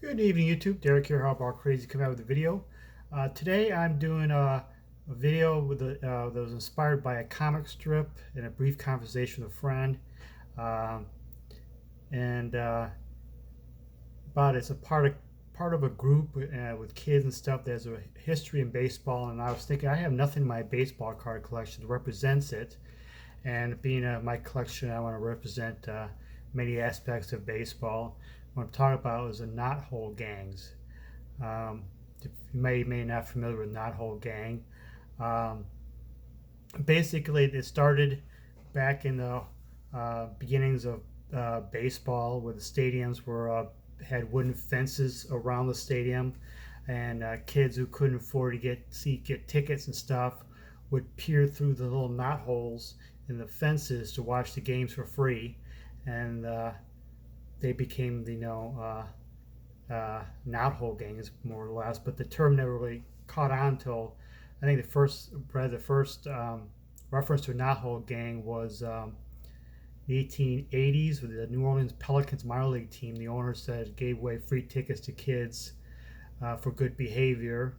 Good evening, YouTube. Derek here, Hardball Crazy, coming out with a video. Today I'm doing a video that was inspired by a comic strip and a brief conversation with a friend. Um, and About it's a part of a group with kids and stuff that has a history in baseball. And I was thinking I have nothing in my baseball card collection that represents it. And being my collection, I want to represent many aspects of baseball. What I'm talking about is the Knothole gangs. Um, if you may not familiar with Knothole Gang. Um, Basically, it started back in the beginnings of baseball, where the stadiums were had wooden fences around the stadium, and kids who couldn't afford to get tickets and stuff would peer through the little knot holes in the fences to watch the games for free, and they became knothole gangs more or less. But the term never really caught on until I think the first reference to a knothole gang was the 1880s with the New Orleans Pelicans minor league team. The owner said gave away free tickets to kids for good behavior.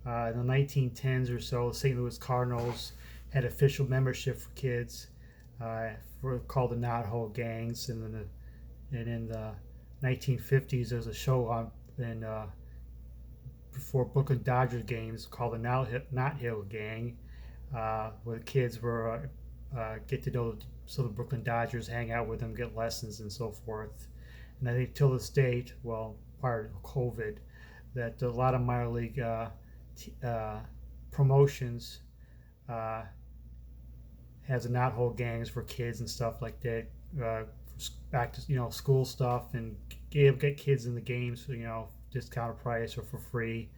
In the 1910s or so, the St. Louis Cardinals had official membership for kids called the Knothole Gangs, and in the 1950s, there was a show on before Brooklyn Dodgers games called the Knothole Gang, where the kids were get to know the Brooklyn Dodgers, hang out with them, get lessons, and so forth. And I think till this date, well, prior to COVID, that a lot of minor league promotions uh, has a knothole gangs for kids and stuff like that. Back to school stuff, and get kids in the games, discounted price or for free,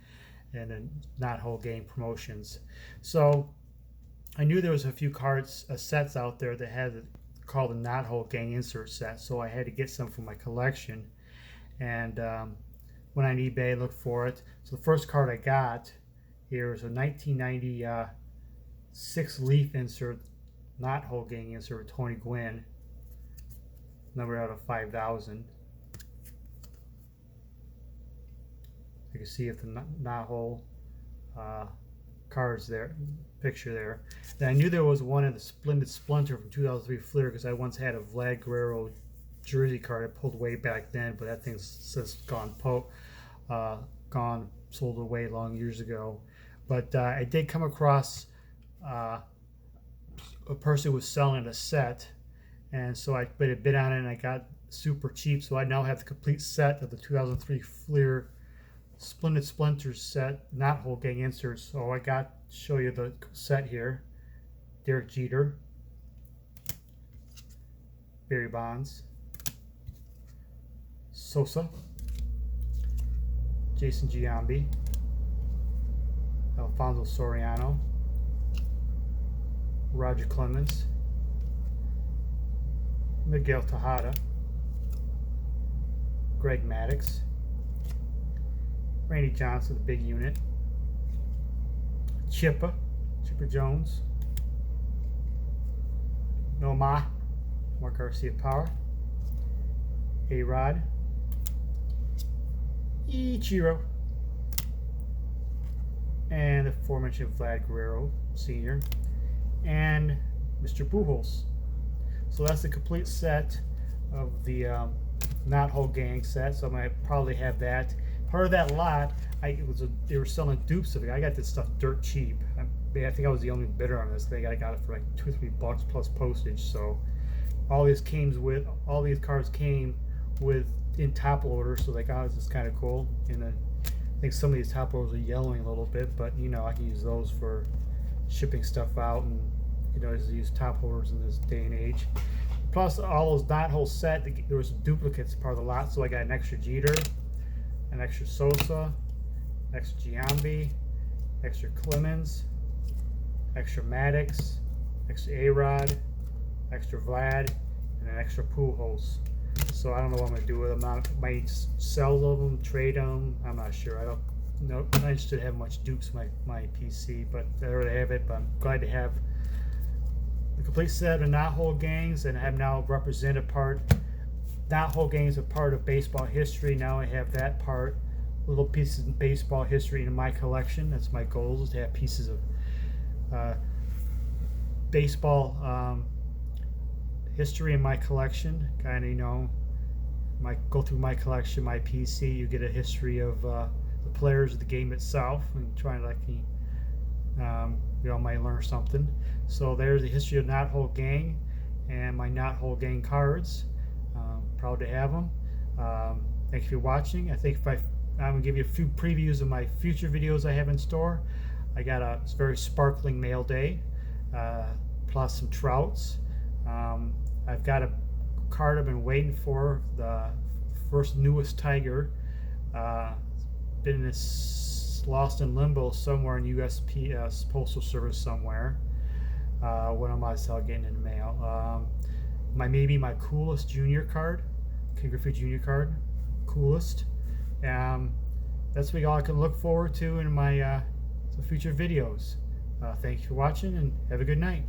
and then knothole gang promotions. So I knew there was a few cards sets out there that had called the Knothole Gang insert set, so I had to get some for my collection. And went on eBay, looked for it. So the first card I got here is a 1996 leaf insert, Knothole Gang insert with Tony Gwynn, number out of 5,000. You can see if the knothole cards there, picture there. Then I knew there was one in the Splendid Splinter from 2003 Fleer, because I once had a Vlad Guerrero jersey card I pulled way back then, but that thing's since gone sold away long years ago. But I did come across a person who was selling a set, and so I put a bid on it, and I got super cheap. So I now have the complete set of the 2003 Fleer Splendid Splinters set, Knothole Gang inserts. So I got to show you the set here. Derek Jeter, Barry Bonds, Sosa, Jason Giambi, Alfonso Soriano, Roger Clemens, Miguel Tejada, Greg Maddux, Randy Johnson, the big unit, Chipper Jones, Nomar Garcia Power, A-Rod, Ichiro, and the aforementioned Vlad Guerrero Sr., and Mr. Pujols. So that's the complete set of the Knothole Gang set. So I might probably have that. Part of that lot, they were selling dupes of it. I got this stuff dirt cheap. I think I was the only bidder on this thing. I got it for like $2 or $3 plus postage. So all these cards came with in top loader. So like, oh, this is kind of cool. And I think some of these top loaders are yellowing a little bit, but I can use those for shipping stuff out, and just use top holders in this day and age. Plus all those knothole set, there was duplicates part of the lot, so I got an extra Jeter, an extra Sosa, extra Giambi, extra Clemens, extra Maddux, extra A-Rod, extra Vlad, and an extra Pujols. So I don't know what I'm going to do with them. I might sell them, trade them. I'm not sure. I'm not interested to have much dupes in my PC, but there I have it. But I'm glad to have the complete set of Knothole Gangs, and I have now represented part Knothole Gang is a part of baseball history. Now I have that part, little pieces of baseball history in my collection. That's my goal, is to have pieces of baseball history in my collection. Kind of, you know, go through my collection, my PC, you get a history of the players of the game itself, and try to, like, you all might learn something. So there's the history of Knothole Gang and my Knothole Gang cards. Proud to have them. Thank you for watching. I think I'm going to give you a few previews of my future videos I have in store. I got a very sparkling mail day, plus some trouts. I've got a card I've been waiting for, the first newest tiger. Been lost in limbo somewhere in USPS Postal Service somewhere. When I'm out getting in the mail. Maybe my coolest junior card, King Griffey Junior card, coolest. That's what all I can look forward to in my future videos. Thank you for watching, and have a good night.